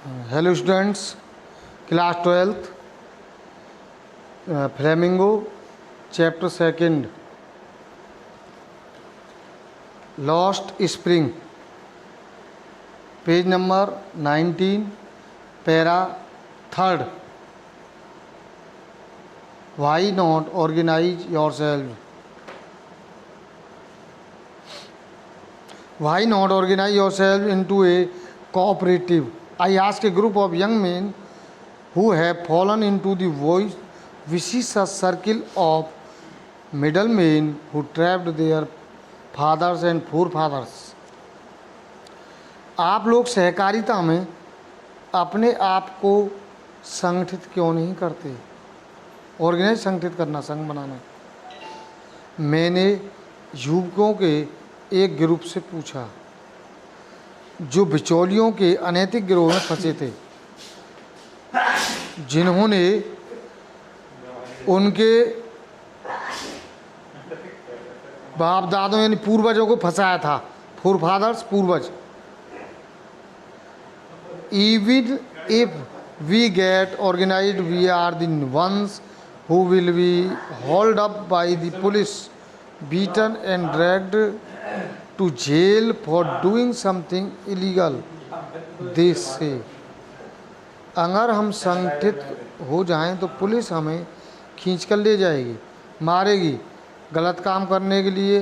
Hello students, class 12th, Flamingo, chapter 2nd, Lost Spring, page number 19, para 3rd. Why not organize yourself? Why not organize yourself into a cooperative? I asked a group of young men who have fallen into the vicious circle of middlemen who trapped their fathers and forefathers. आप लोग सहकारिता में अपने आप को संगठित क्यों नहीं करते? ऑर्गेनाइज संगठित करना, संघ बनाना। मैंने युवकों के एक ग्रुप से पूछा जो बिचौलियों के अनैतिक गिरोह में फंसे थे, जिन्होंने उनके बाप दादों यानी पूर्वजों को फंसाया था। फोरफादर्स, पूर्वज। Even if we get organized, we are the ones who will be hauled up by the police, beaten and dragged to jail for doing something illegal. They say, अगर हम संगठित हो जाएं तो पुलिस हमें खींच कर ले जाएगी, मारेगी, गलत काम करने के लिए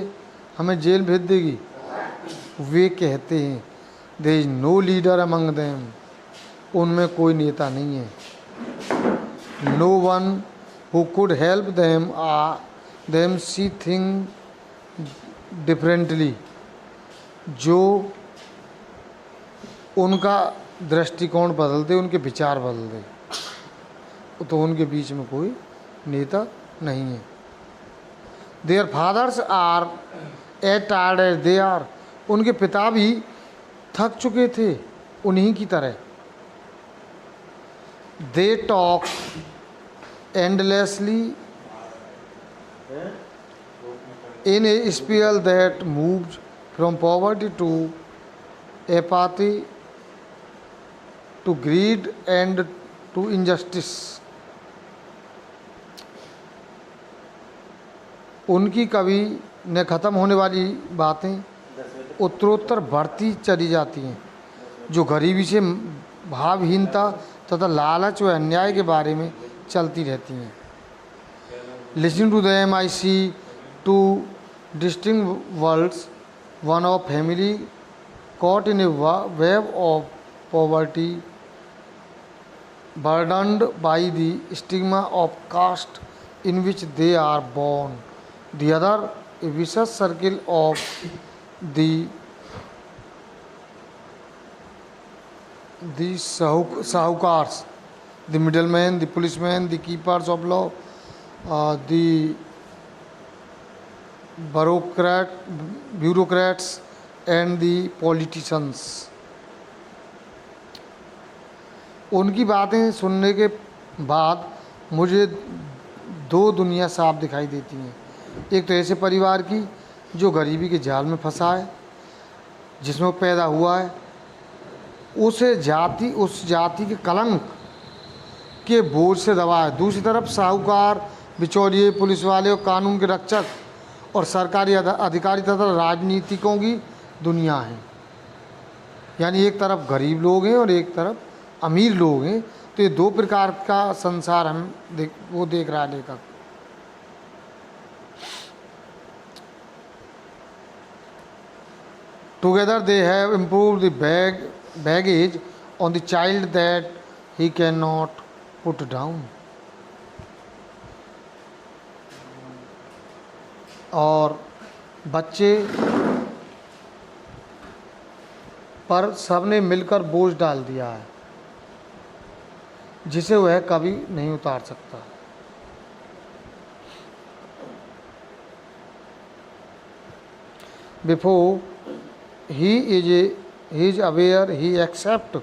हमें जेल भेज देगी। वे कहते हैं, there is no leader among them. उनमें कोई नेता नहीं है। No one who could help them see things differently. जो उनका दृष्टिकोण बदल दे, उनके विचार बदल दे, तो उनके बीच में कोई नेता नहीं है। Their fathers are as tired as they are. उनके पिता भी थक चुके थे उन्हीं की तरह। They talk endlessly in a spiral that moves from poverty to apathy to greed and to injustice. उनकी कवि ने ख़त्म होने वाली बातें उत्तरोत्तर बढ़ती चली जाती हैं, जो गरीबी से भावहीनता तथा लालच व अन्याय के बारे में चलती रहती हैं। Listening to them, I see two distinct worlds, one of family caught in a web of poverty, burdened by the stigma of caste in which they are born, the other a vicious circle of the sahukars, the middlemen, the policemen, the keepers of law, the bureaucrats and the politicians. उनकी बातें सुनने के बाद मुझे दो दुनिया साफ दिखाई देती हैं। एक तो ऐसे परिवार की जो गरीबी के जाल में फंसा है, जिसमें वो पैदा हुआ है, उस जाति के कलंक के बोझ से दबा है। दूसरी तरफ साहूकार, बिचौलिए, पुलिस वाले और कानून के रक्षक और सरकारी अधिकारी तथा राजनीतिकों की दुनिया है। यानी एक तरफ गरीब लोग हैं और एक तरफ अमीर लोग हैं। तो ये दो प्रकार का संसार हम देख रहा है लेखक। Together they have improved the baggage on the child that he cannot put down. और बच्चे पर सबने मिलकर बोझ डाल दिया है, जिसे वह कभी नहीं उतार सकता। Before he is aware, he accepts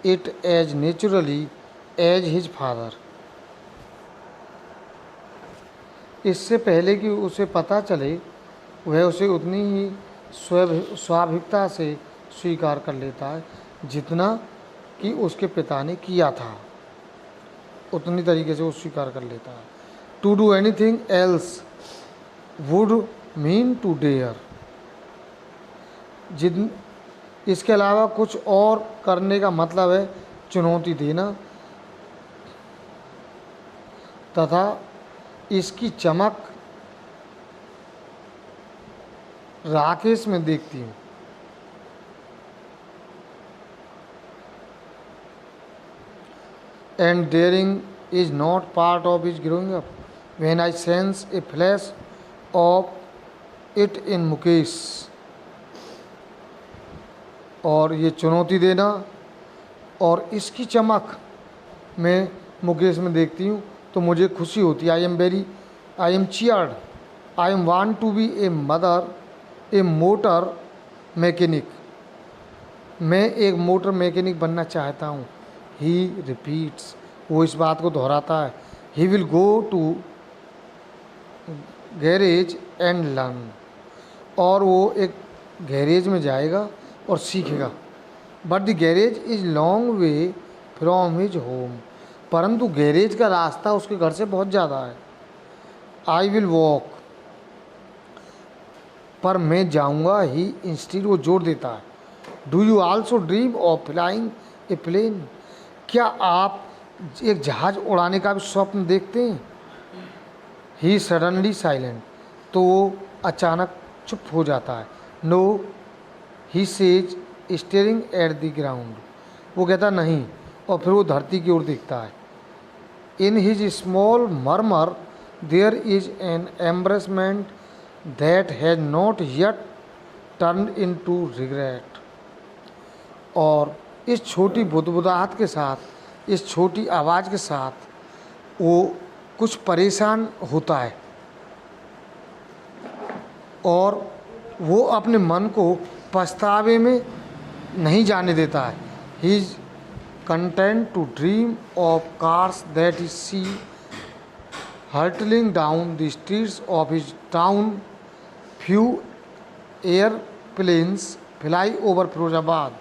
it as naturally as his father. इससे पहले कि उसे पता चले, वह उसे उतनी ही स्वाभाविकता से स्वीकार कर लेता है जितना कि उसके पिता ने किया था, उतनी तरीके से वो स्वीकार कर लेता है। To do anything else would mean to dare, जिन इसके अलावा कुछ और करने का मतलब है चुनौती देना, तथा इसकी चमक राकेश में देखती हूँ। And daring is not part of his growing up. When I sense a flash of it in Mukesh, और ये चुनौती देना और इसकी चमक मैं मुकेश में देखती हूँ तो मुझे खुशी होती है। I am cheered, I am want to be a mother a motor mechanic, मैं एक मोटर मैकेनिक बनना चाहता हूँ। ही रिपीट्स, वो इस बात को दोहराता है। He will go to garage and learn, और वो एक गैरेज में जाएगा और सीखेगा। But the garage is long way from his home, परंतु गैरेज का रास्ता उसके घर से बहुत ज़्यादा है। आई विल वॉक, पर मैं जाऊंगा। ही इंस्टीड, वो जोड़ देता है। Do you also dream of flying a plane, क्या आप एक जहाज उड़ाने का भी स्वप्न देखते हैं। ही सडनली साइलेंट, तो वो अचानक चुप हो जाता है। No, he says staring at the ground, वो कहता नहीं, और फिर वो धरती की ओर देखता है। In his small murmur there is an embarrassment that has not yet turn in to regret, और इस छोटी बुदबुदाहट के साथ, इस छोटी आवाज़ के साथ वो कुछ परेशान होता है और वो अपने मन को पछतावे में नहीं जाने देता है। He is content to dream of cars that is see hurtling down the streets of his town, few airplanes fly over Firozabad.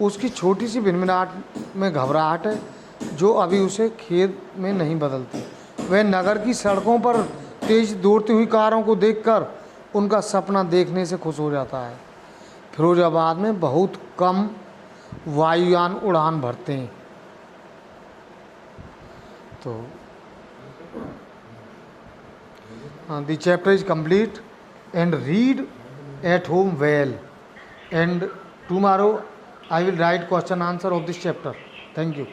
उसकी छोटी सी भिनभिनाहट में घबराहट है जो अभी उसे खेद में नहीं बदलती। वह नगर की सड़कों पर तेज दौड़ती हुई कारों को देखकर उनका सपना देखने से खुश हो जाता है। फिरोजाबाद में बहुत कम वायुयान उड़ान भरते हैं। तो the chapter is complete and read at home well, and tomorrow I will write question answer of this chapter. Thank you.